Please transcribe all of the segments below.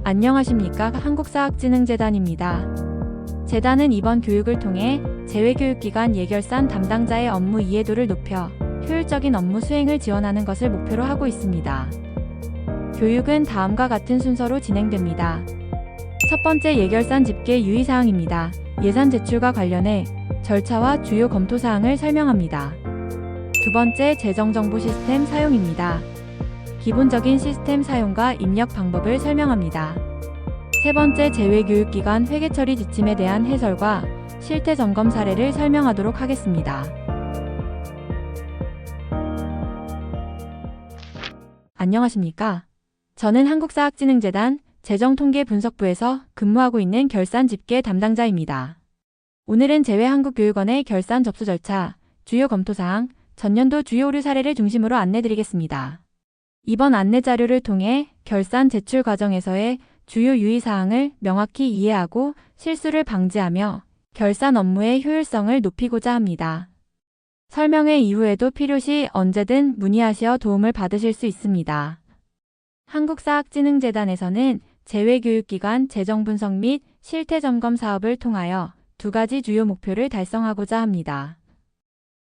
안녕하십니까? 한국사학진흥재단입니다. 재단은 이번 교육을 통해 재외교육기관 예결산 담당자의 업무 이해도를 높여 효율적인 업무 수행을 지원하는 것을 목표로 하고 있습니다. 교육은 다음과 같은 순서로 진행됩니다. 첫 번째, 예결산 집계 유의사항입니다. 예산 제출과 관련해 절차와 주요 검토사항을 설명합니다. 두 번째, 재정정보 시스템 사용입니다. 기본적인 시스템 사용과 입력 방법을 설명합니다. 세 번째, 재외교육기관 회계처리 지침에 대한 해설과 실태 점검 사례를 설명하도록 하겠습니다. 안녕하십니까? 저는 한국사학진흥재단 재정통계분석부에서 근무하고 있는 결산 집계 담당자입니다. 오늘은 재외한국교육원의 결산 접수 절차, 주요 검토사항, 전년도 주요 오류 사례를 중심으로 안내드리겠습니다. 이번 안내 자료를 통해 결산 제출 과정에서의 주요 유의사항을 명확히 이해하고 실수를 방지하며 결산 업무의 효율성을 높이고자 합니다. 설명회 이후에도 필요시 언제든 문의하시어 도움을 받으실 수 있습니다. 한국사학진흥재단에서는 재외교육기관 재정분석 및 실태점검 사업을 통하여 두 가지 주요 목표를 달성하고자 합니다.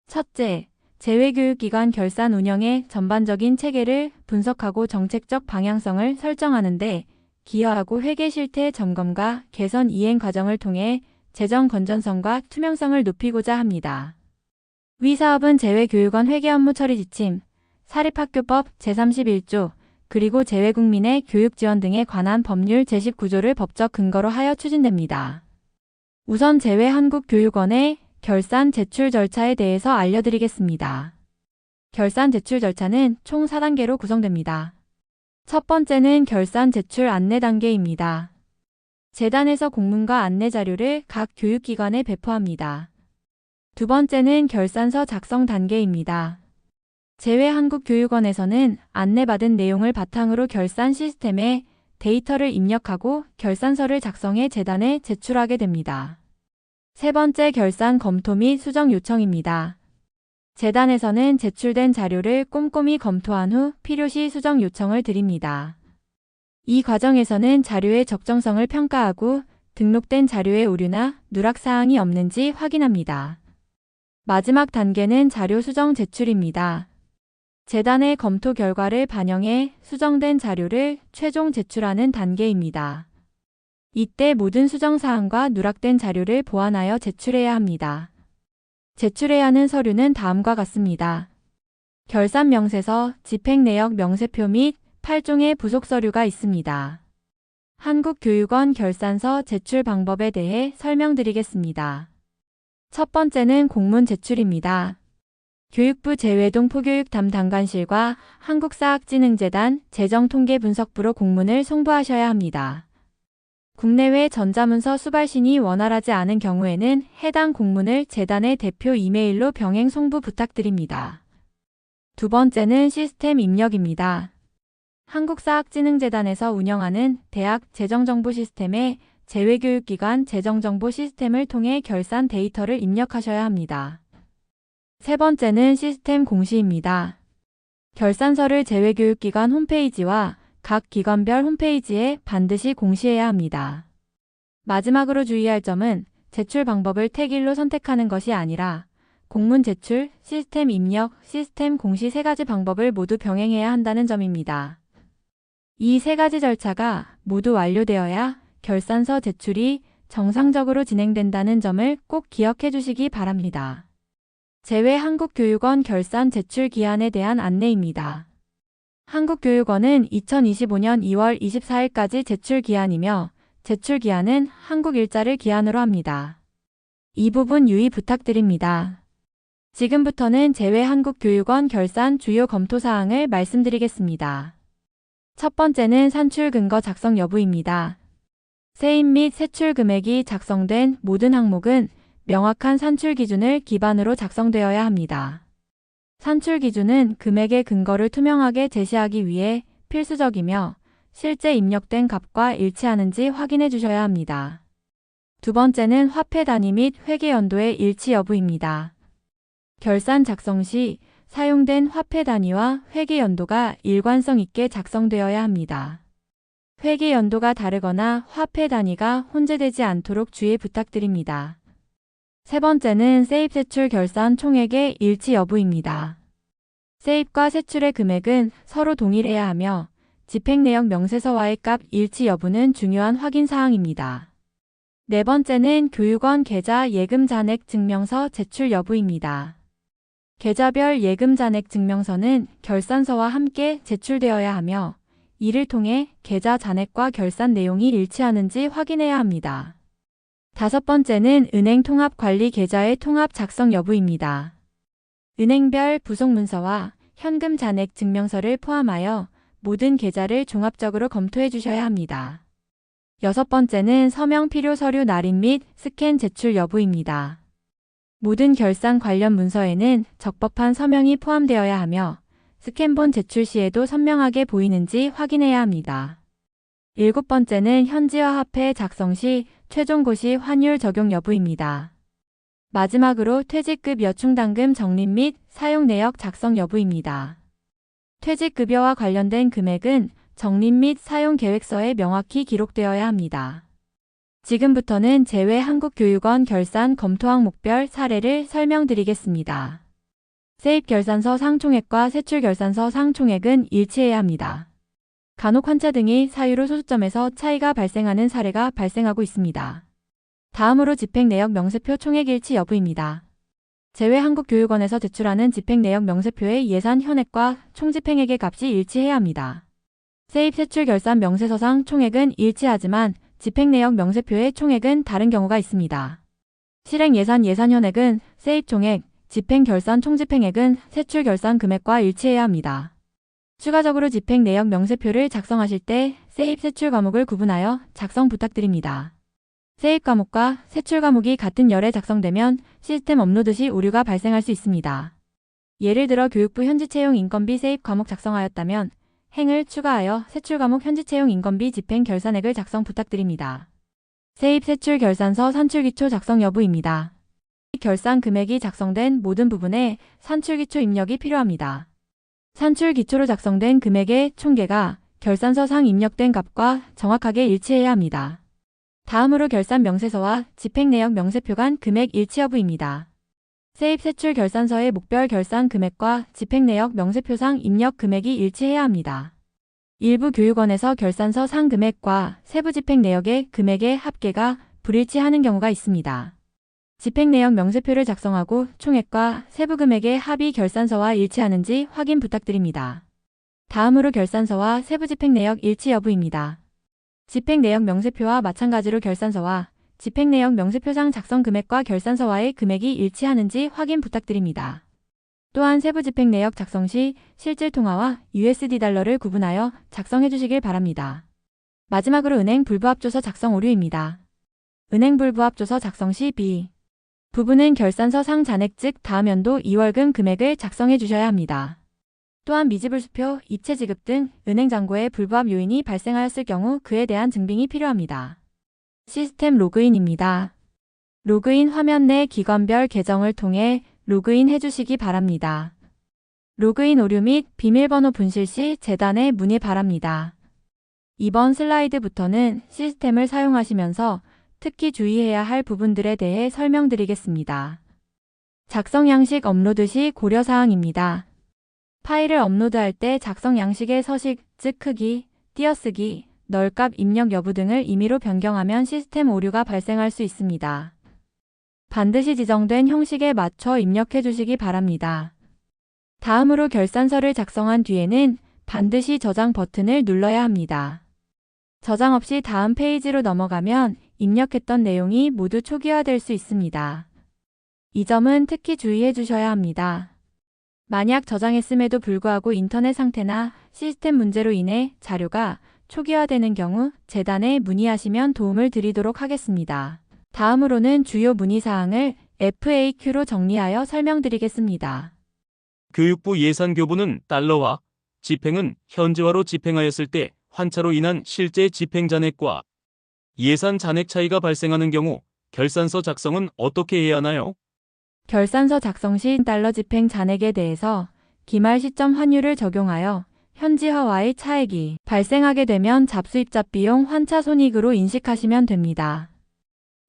첫째, 재외교육기관 결산 운영의 전반적인 체계를 분석하고 정책적 방향성을 설정하는 데 기여하고 회계 실태 점검과 개선 이행 과정을 통해 재정 건전성과 투명성을 높이고자 합니다. 위 사업은 재외교육원 회계 업무 처리 지침, 사립학교법 제31조, 그리고 재외국민의 교육 지원 등에 관한 법률 제19조를 법적 근거로 하여 추진됩니다. 우선 재외한국교육원의 결산 제출 절차에 대해서 알려드리겠습니다. 결산 제출 절차는 총 4단계로 구성됩니다. 첫 번째는 결산 제출 안내 단계입니다. 재단에서 공문과 안내 자료를 각 교육기관에 배포합니다. 두 번째는 결산서 작성 단계입니다. 재외한국교육원에서는 안내받은 내용을 바탕으로 결산 시스템에 데이터를 입력하고 결산서를 작성해 재단에 제출하게 됩니다. 세 번째, 결산 검토 및 수정 요청입니다. 재단에서는 제출된 자료를 꼼꼼히 검토한 후 필요시 수정 요청을 드립니다. 이 과정에서는 자료의 적정성을 평가하고 등록된 자료의 오류나 누락사항이 없는지 확인합니다. 마지막 단계는 자료 수정 제출입니다. 재단의 검토 결과를 반영해 수정된 자료를 최종 제출하는 단계입니다. 이때 모든 수정사항과 누락된 자료를 보완하여 제출해야 합니다. 제출해야 하는 서류는 다음과 같습니다. 결산 명세서, 집행내역 명세표 및 8종의 부속 서류가 있습니다. 한국교육원 결산서 제출 방법에 대해 설명드리겠습니다. 첫 번째는 공문 제출입니다. 교육부 재외동 포교육 담당관실과 한국사학진흥재단 재정통계분석부로 공문을 송부하셔야 합니다. 국내외 전자문서 수발신이 원활하지 않은 경우에는 해당 공문을 재단의 대표 이메일로 병행 송부 부탁드립니다. 두 번째는 시스템 입력입니다. 한국사학진흥재단에서 운영하는 대학 재정정보 시스템에 재외교육기관 재정정보 시스템을 통해 결산 데이터를 입력하셔야 합니다. 세 번째는 시스템 공시입니다. 결산서를 재외교육기관 홈페이지와 각 기관별 홈페이지에 반드시 공시해야 합니다. 마지막으로 주의할 점은 제출 방법을 택일로 선택하는 것이 아니라 공문 제출, 시스템 입력, 시스템 공시 세 가지 방법을 모두 병행해야 한다는 점입니다. 이 세 가지 절차가 모두 완료되어야 결산서 제출이 정상적으로 진행된다는 점을 꼭 기억해 주시기 바랍니다. 재외한국교육원 결산 제출 기한에 대한 안내입니다. 한국교육원은 2025년 2월 24일까지 제출 기한이며 제출 기한은 한국 일자를 기한으로 합니다. 이 부분 유의 부탁드립니다. 지금부터는 재외한국교육원 결산 주요 검토사항을 말씀드리겠습니다. 첫 번째는 산출 근거 작성 여부입니다. 세입 및 세출 금액이 작성된 모든 항목은 명확한 산출 기준을 기반으로 작성되어야 합니다. 산출 기준은 금액의 근거를 투명하게 제시하기 위해 필수적이며 실제 입력된 값과 일치하는지 확인해 주셔야 합니다. 두 번째는 화폐 단위 및 회계 연도의 일치 여부입니다. 결산 작성 시 사용된 화폐 단위와 회계 연도가 일관성 있게 작성되어야 합니다. 회계 연도가 다르거나 화폐 단위가 혼재되지 않도록 주의 부탁드립니다. 세 번째는 세입 세출 결산 총액의 일치 여부입니다. 세입과 세출의 금액은 서로 동일해야 하며 집행 내역 명세서와의 값 일치 여부는 중요한 확인 사항입니다. 네 번째는 교육원 계좌 예금 잔액 증명서 제출 여부입니다. 계좌별 예금 잔액 증명서는 결산서와 함께 제출되어야 하며 이를 통해 계좌 잔액과 결산 내용이 일치하는지 확인해야 합니다. 다섯 번째는 은행 통합 관리 계좌의 통합 작성 여부입니다. 은행별 부속 문서와 현금 잔액 증명서를 포함하여 모든 계좌를 종합적으로 검토해 주셔야 합니다. 여섯 번째는 서명 필요 서류 날인 및 스캔 제출 여부입니다. 모든 결산 관련 문서에는 적법한 서명이 포함되어야 하며 스캔본 제출 시에도 선명하게 보이는지 확인해야 합니다. 일곱 번째는 현지화 화폐 작성 시 최종고시 환율 적용 여부입니다. 마지막으로 퇴직급 여충당금 적립 및 사용 내역 작성 여부입니다. 퇴직급여와 관련된 금액은 적립 및 사용 계획서에 명확히 기록되어야 합니다. 지금부터는 제외 한국교육원 결산 검토 항목별 사례를 설명드리겠습니다. 세입 결산서 상총액과 세출 결산서 상총액은 일치해야 합니다. 간혹 환차 등의 사유로 소수점에서 차이가 발생하는 사례가 발생하고 있습니다. 다음으로 집행 내역 명세표 총액 일치 여부입니다. 제외 한국교육원에서 제출하는 집행 내역 명세표의 예산 현액과 총집행액의 값이 일치해야 합니다. 세입 세출 결산 명세서상 총액은 일치하지만 집행 내역 명세표의 총액은 다른 경우가 있습니다. 실행 예산 현액은 세입 총액, 집행 결산 총집행액은 세출 결산 금액과 일치해야 합니다. 추가적으로 집행 내역 명세표를 작성하실 때 세입 세출 과목을 구분하여 작성 부탁드립니다. 세입 과목과 세출 과목이 같은 열에 작성되면 시스템 업로드 시 오류가 발생할 수 있습니다. 예를 들어 교육부 현지 채용 인건비 세입 과목 작성하였다면 행을 추가하여 세출 과목 현지 채용 인건비 집행 결산액을 작성 부탁드립니다. 세입 세출 결산서 산출기초 작성 여부입니다. 결산 금액이 작성된 모든 부분에 산출기초 입력이 필요합니다. 산출기초로 작성된 금액의 총계가 결산서상 입력된 값과 정확하게 일치해야 합니다. 다음으로 결산 명세서와 집행 내역 명세표 간 금액 일치 여부입니다. 세입 세출 결산서의 목별 결산 금액과 집행 내역 명세표상 입력 금액이 일치해야 합니다. 일부 교육원에서 결산서 상 금액과 세부 집행 내역의 금액의 합계가 불일치하는 경우가 있습니다. 집행 내역 명세표를 작성하고 총액과 세부 금액의 합이 결산서와 일치하는지 확인 부탁드립니다. 다음으로 결산서와 세부 집행 내역 일치 여부입니다. 집행 내역 명세표와 마찬가지로 결산서와 집행 내역 명세표상 작성 금액과 결산서와의 금액이 일치하는지 확인 부탁드립니다. 또한 세부 집행 내역 작성 시 실질 통화와 USD 달러를 구분하여 작성해 주시길 바랍니다. 마지막으로 은행 불부합조서 작성 오류입니다. 은행 불부합조서 작성 시 B 부분은 결산서 상 잔액 즉 다음 연도 2월금 금액을 작성해 주셔야 합니다. 또한 미지불수표, 이체 지급 등 은행 잔고에 불부합 요인이 발생하였을 경우 그에 대한 증빙이 필요합니다. 시스템 로그인입니다. 로그인 화면 내 기관별 계정을 통해 로그인 해주시기 바랍니다. 로그인 오류 및 비밀번호 분실 시 재단에 문의 바랍니다. 이번 슬라이드부터는 시스템을 사용하시면서 특히 주의해야 할 부분들에 대해 설명드리겠습니다. 작성 양식 업로드 시 고려사항입니다. 파일을 업로드할 때 작성 양식의 서식, 즉 크기, 띄어쓰기, 널값 입력 여부 등을 임의로 변경하면 시스템 오류가 발생할 수 있습니다. 반드시 지정된 형식에 맞춰 입력해 주시기 바랍니다. 다음으로 결산서를 작성한 뒤에는 반드시 저장 버튼을 눌러야 합니다. 저장 없이 다음 페이지로 넘어가면 입력했던 내용이 모두 초기화될 수 있습니다. 이 점은 특히 주의해 주셔야 합니다. 만약 저장했음에도 불구하고 인터넷 상태나 시스템 문제로 인해 자료가 초기화되는 경우 재단에 문의하시면 도움을 드리도록 하겠습니다. 다음으로는 주요 문의사항을 FAQ로 정리하여 설명드리겠습니다. 교육부 예산교부는 달러화, 집행은 현지화로 집행하였을 때 환차로 인한 실제 집행 잔액과 예산 잔액 차이가 발생하는 경우 결산서 작성은 어떻게 해야 하나요? 결산서 작성 시 달러 집행 잔액에 대해서 기말 시점 환율을 적용하여 현지화와의 차액이 발생하게 되면 잡수입자 비용 환차 손익으로 인식하시면 됩니다.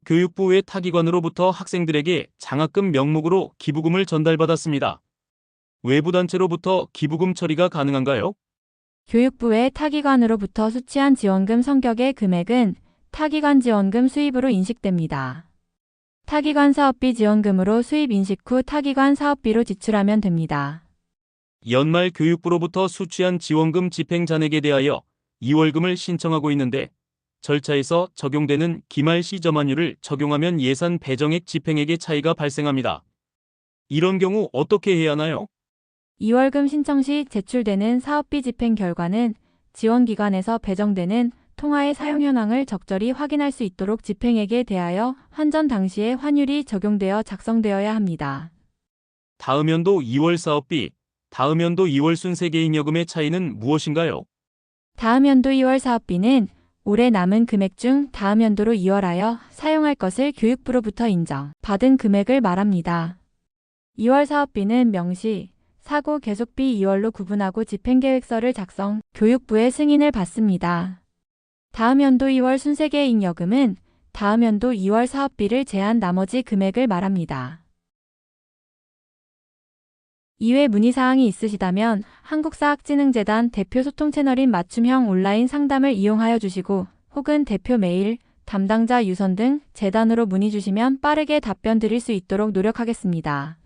교육부 외 타기관으로부터 학생들에게 장학금 명목으로 기부금을 전달받았습니다. 외부 단체로부터 기부금 처리가 가능한가요? 교육부의 타기관으로부터 수취한 지원금 성격의 금액은 타기관 지원금 수입으로 인식됩니다. 타기관 사업비 지원금으로 수입 인식 후 타기관 사업비로 지출하면 됩니다. 연말 교육부로부터 수취한 지원금 집행 잔액에 대하여 2월금을 신청하고 있는데 절차에서 적용되는 기말 시점환율을 적용하면 예산 배정액 집행액의 차이가 발생합니다. 이런 경우 어떻게 해야 하나요? 2월금 신청 시 제출되는 사업비 집행 결과는 지원기관에서 배정되는 통화의 사용 현황을 적절히 확인할 수 있도록 집행액에 대하여 환전 당시에 환율이 적용되어 작성되어야 합니다. 다음 연도 2월 사업비, 다음 연도 2월 순세계인여금의 차이는 무엇인가요? 다음 연도 2월 사업비는 올해 남은 금액 중 다음 연도로 이월하여 사용할 것을 교육부로부터 인정, 받은 금액을 말합니다. 2월 사업비는 명시, 사고 계속비 2월로 구분하고 집행계획서를 작성, 교육부의 승인을 받습니다. 다음 연도 2월 순세계인여금은 다음 연도 2월 사업비를 제한 나머지 금액을 말합니다. 이외 문의사항이 있으시다면 한국사학진흥재단 대표 소통 채널인 맞춤형 온라인 상담을 이용하여 주시고 혹은 대표 메일, 담당자 유선 등 재단으로 문의 주시면 빠르게 답변 드릴 수 있도록 노력하겠습니다.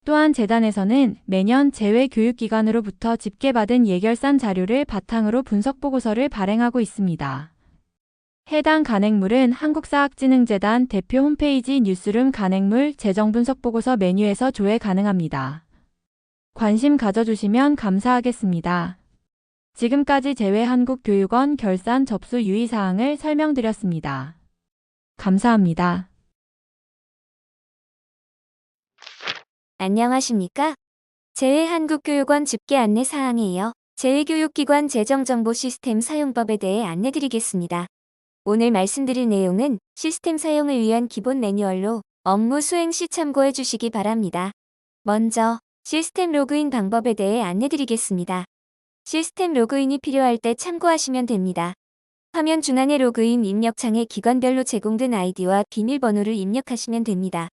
또한 재단에서는 매년 재외교육기관으로부터 집계받은 예결산 자료를 바탕으로 분석보고서를 발행하고 있습니다. 해당 간행물은 한국사학진흥재단 대표 홈페이지 뉴스룸 간행물 재정분석보고서 메뉴에서 조회 가능합니다. 관심 가져주시면 감사하겠습니다. 지금까지 재외한국교육원 결산 접수 유의사항을 설명드렸습니다. 감사합니다. 안녕하십니까? 재외한국교육원 집계 안내 사항이에요. 재외교육기관 재정정보 시스템 사용법에 대해 안내드리겠습니다. 오늘 말씀드릴 내용은 시스템 사용을 위한 기본 매뉴얼로 업무 수행 시 참고해 주시기 바랍니다. 먼저 시스템 로그인 방법에 대해 안내드리겠습니다. 시스템 로그인이 필요할 때 참고하시면 됩니다. 화면 중앙의 로그인 입력창에 기관별로 제공된 아이디와 비밀번호를 입력하시면 됩니다.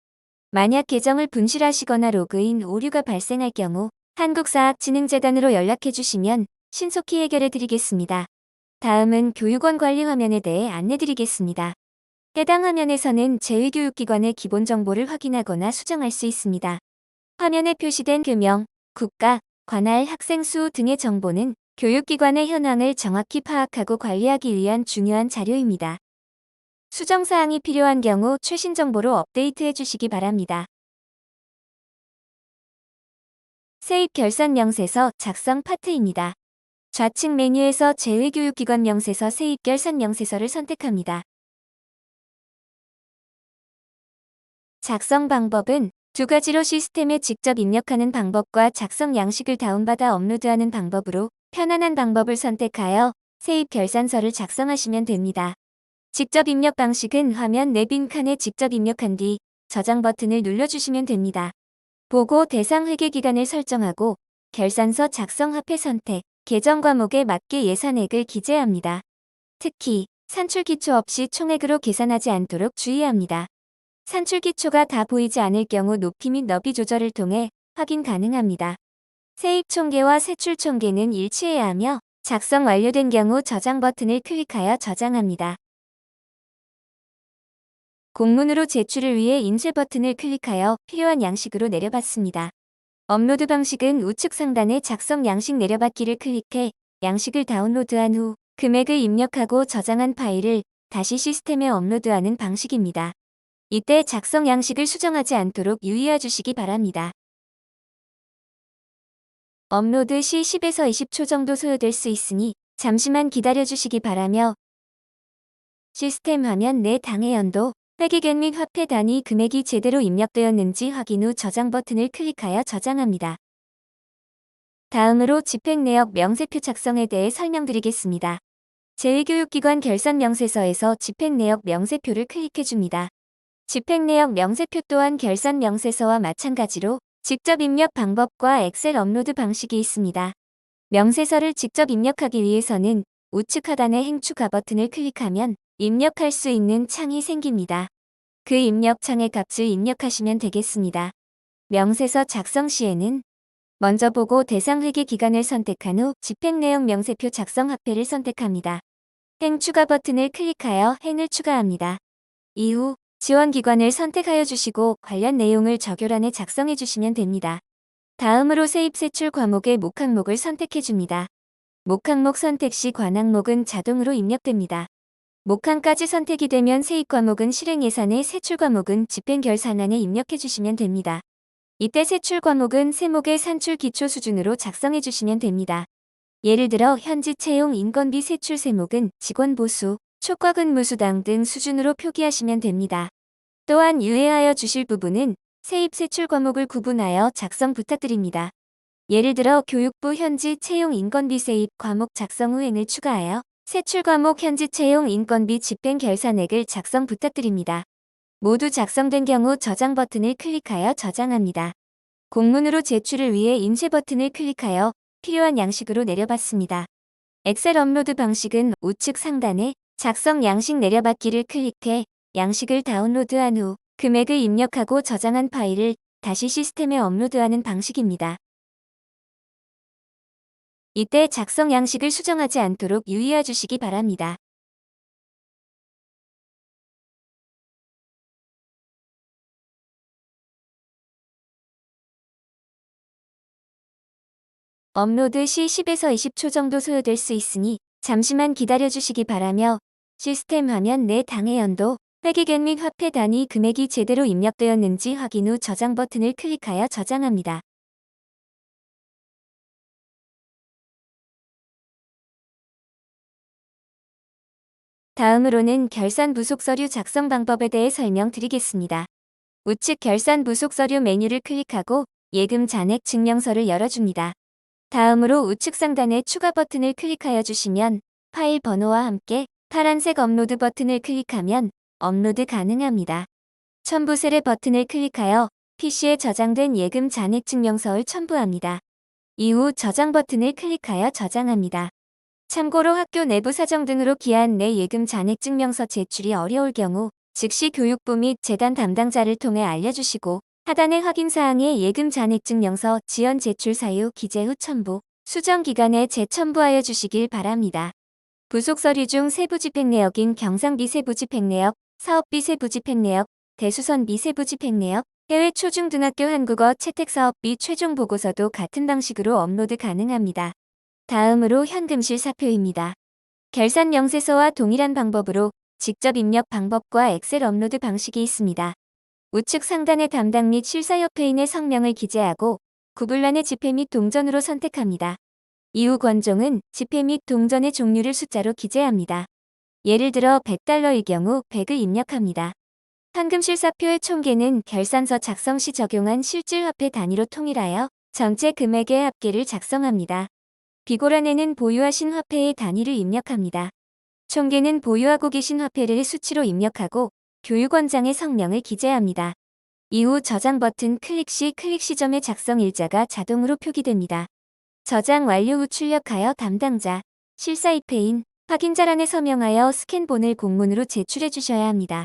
만약 계정을 분실하시거나 로그인 오류가 발생할 경우 한국사학진흥재단으로 연락해 주시면 신속히 해결해 드리겠습니다. 다음은 교육원 관리 화면에 대해 안내드리겠습니다. 해당 화면에서는 재외교육기관의 기본 정보를 확인하거나 수정할 수 있습니다. 화면에 표시된 교명, 국가, 관할 학생 수 등의 정보는 교육기관의 현황을 정확히 파악하고 관리하기 위한 중요한 자료입니다. 수정사항이 필요한 경우 최신 정보로 업데이트해 주시기 바랍니다. 세입 결산 명세서 작성 파트입니다. 좌측 메뉴에서 재외교육기관 명세서 세입 결산 명세서를 선택합니다. 작성 방법은 두 가지로 시스템에 직접 입력하는 방법과 작성 양식을 다운받아 업로드하는 방법으로 편안한 방법을 선택하여 세입 결산서를 작성하시면 됩니다. 직접 입력 방식은 화면 내 빈 칸에 직접 입력한 뒤 저장 버튼을 눌러주시면 됩니다. 보고 대상 회계 기간을 설정하고 결산서 작성 화폐 선택, 계정 과목에 맞게 예산액을 기재합니다. 특히 산출 기초 없이 총액으로 계산하지 않도록 주의합니다. 산출 기초가 다 보이지 않을 경우 높이 및 너비 조절을 통해 확인 가능합니다. 세입 총계와 세출 총계는 일치해야 하며 작성 완료된 경우 저장 버튼을 클릭하여 저장합니다. 공문으로 제출을 위해 인쇄 버튼을 클릭하여 필요한 양식으로 내려받습니다. 업로드 방식은 우측 상단의 작성 양식 내려받기를 클릭해 양식을 다운로드한 후 금액을 입력하고 저장한 파일을 다시 시스템에 업로드하는 방식입니다. 이때 작성 양식을 수정하지 않도록 유의해 주시기 바랍니다. 업로드 시 10에서 20초 정도 소요될 수 있으니 잠시만 기다려 주시기 바라며 시스템 화면 내 당해 연도, 회계견 및 화폐 단위 금액이 제대로 입력되었는지 확인 후 저장 버튼을 클릭하여 저장합니다. 다음으로 집행 내역 명세표 작성에 대해 설명드리겠습니다. 재외교육기관 결산 명세서에서 집행 내역 명세표를 클릭해 줍니다. 집행 내역 명세표 또한 결산 명세서와 마찬가지로 직접 입력 방법과 엑셀 업로드 방식이 있습니다. 명세서를 직접 입력하기 위해서는 우측 하단의 행 추가 버튼을 클릭하면 입력할 수 있는 창이 생깁니다. 그 입력 창의 값을 입력하시면 되겠습니다. 명세서 작성 시에는 먼저 보고 대상 회계 기간을 선택한 후 집행 내용 명세표 작성 화폐를 선택합니다. 행 추가 버튼을 클릭하여 행을 추가합니다. 이후 지원 기관을 선택하여 주시고 관련 내용을 적요란에 작성해 주시면 됩니다. 다음으로 세입 세출 과목의 목항목을 선택해 줍니다. 목항목 선택 시 관항목은 자동으로 입력됩니다. 목항까지 선택이 되면 세입 과목은 실행 예산에 세출 과목은 집행 결산안에 입력해 주시면 됩니다. 이때 세출 과목은 세목의 산출 기초 수준으로 작성해 주시면 됩니다. 예를 들어 현지 채용 인건비 세출 세목은 직원 보수, 초과 근무수당 등 수준으로 표기하시면 됩니다. 또한 유의하여 주실 부분은 세입 세출 과목을 구분하여 작성 부탁드립니다. 예를 들어 교육부 현지 채용 인건비 세입 과목 작성 후 행을 추가하여 세출 과목 현지 채용 인건비 집행 결산액을 작성 부탁드립니다. 모두 작성된 경우 저장 버튼을 클릭하여 저장합니다. 공문으로 제출을 위해 인쇄 버튼을 클릭하여 필요한 양식으로 내려받습니다. 엑셀 업로드 방식은 우측 상단에 작성 양식 내려받기를 클릭해 양식을 다운로드한 후 금액을 입력하고 저장한 파일을 다시 시스템에 업로드하는 방식입니다. 이때 작성 양식을 수정하지 않도록 유의해 주시기 바랍니다. 업로드 시 10에서 20초 정도 소요될 수 있으니 잠시만 기다려 주시기 바라며 시스템 화면 내 당해 연도, 회계액 및 화폐 단위 금액이 제대로 입력되었는지 확인 후 저장 버튼을 클릭하여 저장합니다. 다음으로는 결산 부속 서류 작성 방법에 대해 설명드리겠습니다. 우측 결산 부속 서류 메뉴를 클릭하고 예금 잔액 증명서를 열어줍니다. 다음으로 우측 상단의 추가 버튼을 클릭하여 주시면 파일 번호와 함께 파란색 업로드 버튼을 클릭하면 업로드 가능합니다. 첨부 세례 버튼을 클릭하여 PC에 저장된 예금 잔액 증명서를 첨부합니다. 이후 저장 버튼을 클릭하여 저장합니다. 참고로 학교 내부 사정 등으로 기한 내 예금 잔액 증명서 제출이 어려울 경우 즉시 교육부 및 재단 담당자를 통해 알려주시고 하단의 확인사항에 예금 잔액 증명서 지연 제출 사유 기재 후 첨부, 수정 기간에 재첨부하여 주시길 바랍니다. 부속 서류 중 세부 집행 내역인 경상비 세부 집행 내역, 사업비 세부 집행 내역, 대수선비 세부 집행 내역, 해외 초중등학교 한국어 채택 사업비 최종 보고서도 같은 방식으로 업로드 가능합니다. 다음으로 현금실 사표입니다. 결산 명세서와 동일한 방법으로 직접 입력 방법과 엑셀 업로드 방식이 있습니다. 우측 상단의 담당 및 실사협회인의 성명을 기재하고 구불란의 지폐 및 동전으로 선택합니다. 이후 권종은 지폐 및 동전의 종류를 숫자로 기재합니다. 예를 들어 $100의 경우 100을 입력합니다. 현금실 사표의 총계는 결산서 작성 시 적용한 실질화폐 단위로 통일하여 전체 금액의 합계를 작성합니다. 비고란에는 보유하신 화폐의 단위를 입력합니다. 총계는 보유하고 계신 화폐를 수치로 입력하고 교육원장의 성명을 기재합니다. 이후 저장 버튼 클릭 시 클릭 시점의 작성 일자가 자동으로 표기됩니다. 저장 완료 후 출력하여 담당자, 실사입회인, 확인자란에 서명하여 스캔본을 공문으로 제출해 주셔야 합니다.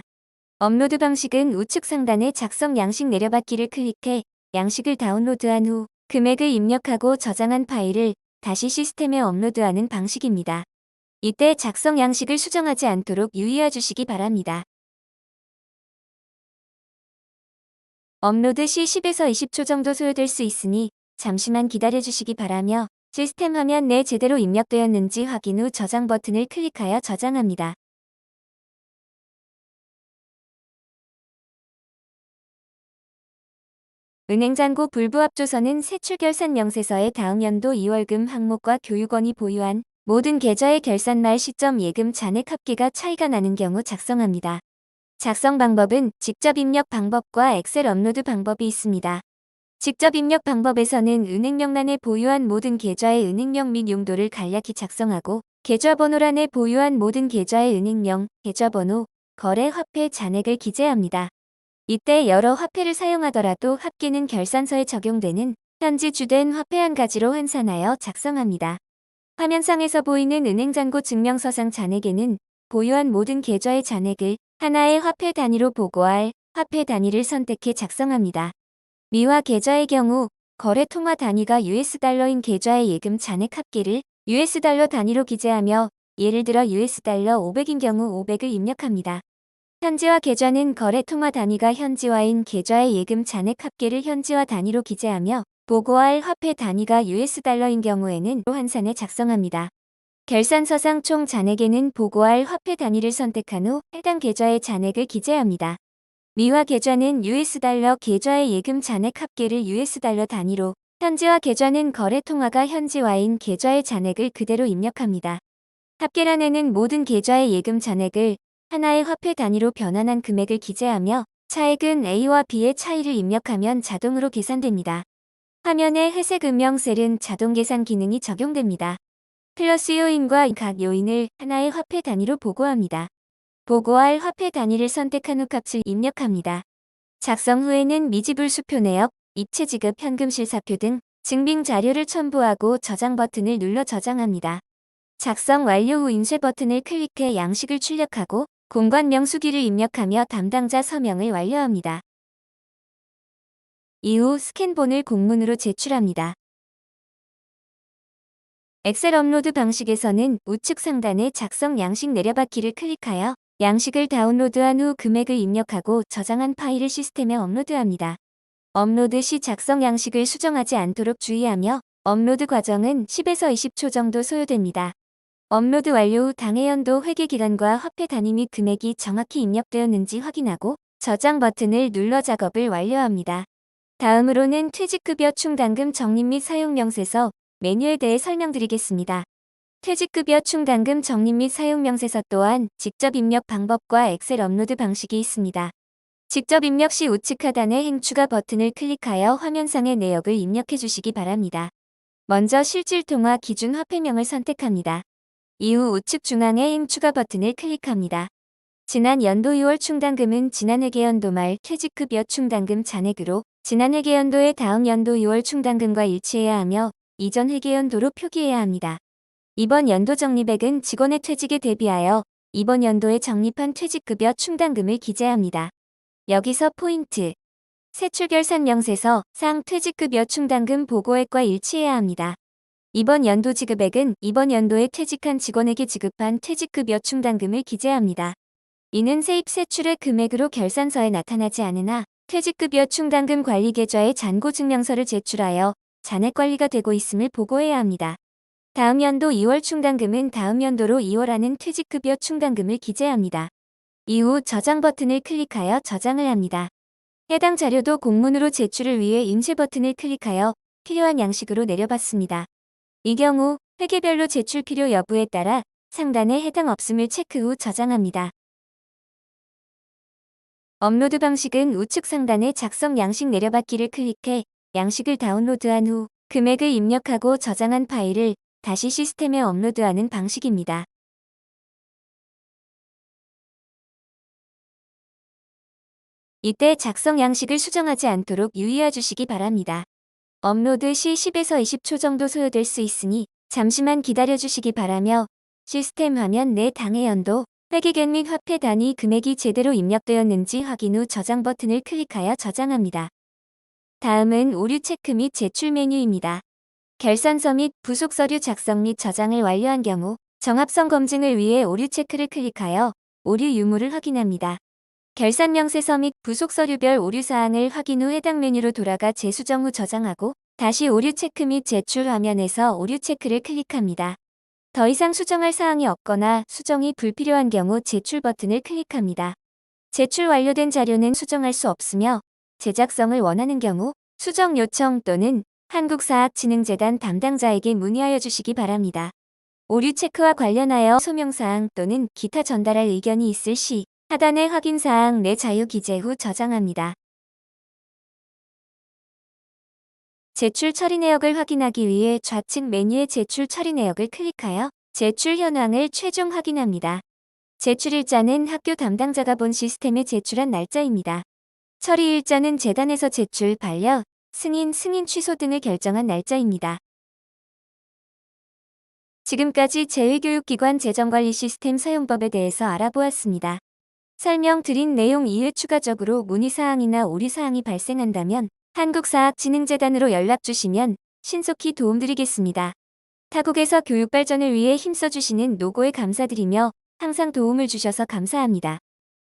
업로드 방식은 우측 상단의 작성 양식 내려받기를 클릭해 양식을 다운로드한 후 금액을 입력하고 저장한 파일을 다시 시스템에 업로드하는 방식입니다. 이때 작성 양식을 수정하지 않도록 유의해 주시기 바랍니다. 업로드 시 10에서 20초 정도 소요될 수 있으니 잠시만 기다려 주시기 바라며 시스템 화면 내 제대로 입력되었는지 확인 후 저장 버튼을 클릭하여 저장합니다. 은행잔고 불부합조서는 세출결산 명세서의 다음 연도 2월금 항목과 교육원이 보유한 모든 계좌의 결산 말 시점 예금 잔액 합계가 차이가 나는 경우 작성합니다. 작성 방법은 직접 입력 방법과 엑셀 업로드 방법이 있습니다. 직접 입력 방법에서는 은행명란에 보유한 모든 계좌의 은행명 및 용도를 간략히 작성하고 계좌번호란에 보유한 모든 계좌의 은행명, 계좌번호, 거래 화폐 잔액을 기재합니다. 이때 여러 화폐를 사용하더라도 합계는 결산서에 적용되는 현지 주된 화폐 한 가지로 환산하여 작성합니다. 화면상에서 보이는 은행잔고 증명서상 잔액에는 보유한 모든 계좌의 잔액을 하나의 화폐 단위로 보고할 화폐 단위를 선택해 작성합니다. 미화 계좌의 경우 거래 통화 단위가 US달러인 계좌의 예금 잔액 합계를 US달러 단위로 기재하며 예를 들어 US달러 500인 경우 500을 입력합니다. 현지화 계좌는 거래 통화 단위가 현지화인 계좌의 예금 잔액 합계를 현지화 단위로 기재하며 보고할 화폐 단위가 US달러인 경우에는 환산해 작성합니다. 결산서상 총 잔액에는 보고할 화폐 단위를 선택한 후 해당 계좌의 잔액을 기재합니다. 미화 계좌는 US달러 계좌의 예금 잔액 합계를 US달러 단위로, 현지화 계좌는 거래 통화가 현지화인 계좌의 잔액을 그대로 입력합니다. 합계란에는 모든 계좌의 예금 잔액을 하나의 화폐 단위로 변환한 금액을 기재하며 차액은 A와 B의 차이를 입력하면 자동으로 계산됩니다. 화면에 회색 음영 셀은 자동 계산 기능이 적용됩니다. 플러스 요인과 각 요인을 하나의 화폐 단위로 보고합니다. 보고할 화폐 단위를 선택한 후 값을 입력합니다. 작성 후에는 미지불수표 내역, 입체 지급 현금 실사표 등 증빙 자료를 첨부하고 저장 버튼을 눌러 저장합니다. 작성 완료 후 인쇄 버튼을 클릭해 양식을 출력하고 공관 명수기를 입력하며 담당자 서명을 완료합니다. 이후 스캔본을 공문으로 제출합니다. 엑셀 업로드 방식에서는 우측 상단의 작성 양식 내려받기를 클릭하여 양식을 다운로드한 후 금액을 입력하고 저장한 파일을 시스템에 업로드합니다. 업로드 시 작성 양식을 수정하지 않도록 주의하며 업로드 과정은 10에서 20초 정도 소요됩니다. 업로드 완료 후 당해연도 회계기간과 화폐 단위 및 금액이 정확히 입력되었는지 확인하고 저장 버튼을 눌러 작업을 완료합니다. 다음으로는 퇴직급여 충당금 적립 및 사용 명세서 메뉴에 대해 설명드리겠습니다. 퇴직급여 충당금 적립 및 사용 명세서 또한 직접 입력 방법과 엑셀 업로드 방식이 있습니다. 직접 입력 시 우측 하단의 행추가 버튼을 클릭하여 화면상의 내역을 입력해 주시기 바랍니다. 먼저 실질통화 기준 화폐명을 선택합니다. 이후 우측 중앙의 행추가 버튼을 클릭합니다. 지난 연도 2월 충당금은 지난 회계연도 말 퇴직급여 충당금 잔액으로 지난 회계연도의 다음 연도 2월 충당금과 일치해야 하며 이전 회계연도로 표기해야 합니다. 이번 연도 적립액은 직원의 퇴직에 대비하여 이번 연도에 적립한 퇴직급여 충당금을 기재합니다. 여기서 포인트. 세출결산 명세서 상 퇴직급여 충당금 보고액과 일치해야 합니다. 이번 연도 지급액은 이번 연도에 퇴직한 직원에게 지급한 퇴직급여 충당금을 기재합니다. 이는 세입 세출의 금액으로 결산서에 나타나지 않으나 퇴직급여 충당금 관리계좌에 잔고증명서를 제출하여 잔액관리가 되고 있음을 보고해야 합니다. 다음 연도 2월 충당금은 다음 연도로 2월하는 퇴직급여 충당금을 기재합니다. 이후 저장 버튼을 클릭하여 저장을 합니다. 해당 자료도 공문으로 제출을 위해 인쇄 버튼을 클릭하여 필요한 양식으로 내려받습니다. 이 경우 회계별로 제출 필요 여부에 따라 상단에 해당 없음을 체크 후 저장합니다. 업로드 방식은 우측 상단의 작성 양식 내려받기를 클릭해 양식을 다운로드한 후 금액을 입력하고 저장한 파일을 다시 시스템에 업로드하는 방식입니다. 이때 작성 양식을 수정하지 않도록 유의해 주시기 바랍니다. 업로드 시 10에서 20초 정도 소요될 수 있으니 잠시만 기다려 주시기 바라며 시스템 화면 내 당해연도, 회계견 및 화폐 단위 금액이 제대로 입력되었는지 확인 후 저장 버튼을 클릭하여 저장합니다. 다음은 오류 체크 및 제출 메뉴입니다. 결산서 및 부속 서류 작성 및 저장을 완료한 경우 정합성 검증을 위해 오류 체크를 클릭하여 오류 유무를 확인합니다. 결산 명세서 및 부속 서류별 오류 사항을 확인 후 해당 메뉴로 돌아가 재수정 후 저장하고 다시 오류 체크 및 제출 화면에서 오류 체크를 클릭합니다. 더 이상 수정할 사항이 없거나 수정이 불필요한 경우 제출 버튼을 클릭합니다. 제출 완료된 자료는 수정할 수 없으며 제작성을 원하는 경우 수정 요청 또는 한국사학진흥재단 담당자에게 문의하여 주시기 바랍니다. 오류 체크와 관련하여 소명사항 또는 기타 전달할 의견이 있을 시 하단의 확인사항 내 자유 기재 후 저장합니다. 제출 처리 내역을 확인하기 위해 좌측 메뉴의 제출 처리 내역을 클릭하여 제출 현황을 최종 확인합니다. 제출 일자는 학교 담당자가 본 시스템에 제출한 날짜입니다. 처리 일자는 재단에서 제출, 반려, 승인, 승인 취소 등을 결정한 날짜입니다. 지금까지 재외교육기관 재정관리 시스템 사용법에 대해서 알아보았습니다. 설명드린 내용 이외 추가적으로 문의사항이나 오류사항이 발생한다면 한국사학진흥재단으로 연락주시면 신속히 도움드리겠습니다. 타국에서 교육 발전을 위해 힘써주시는 노고에 감사드리며 항상 도움을 주셔서 감사합니다.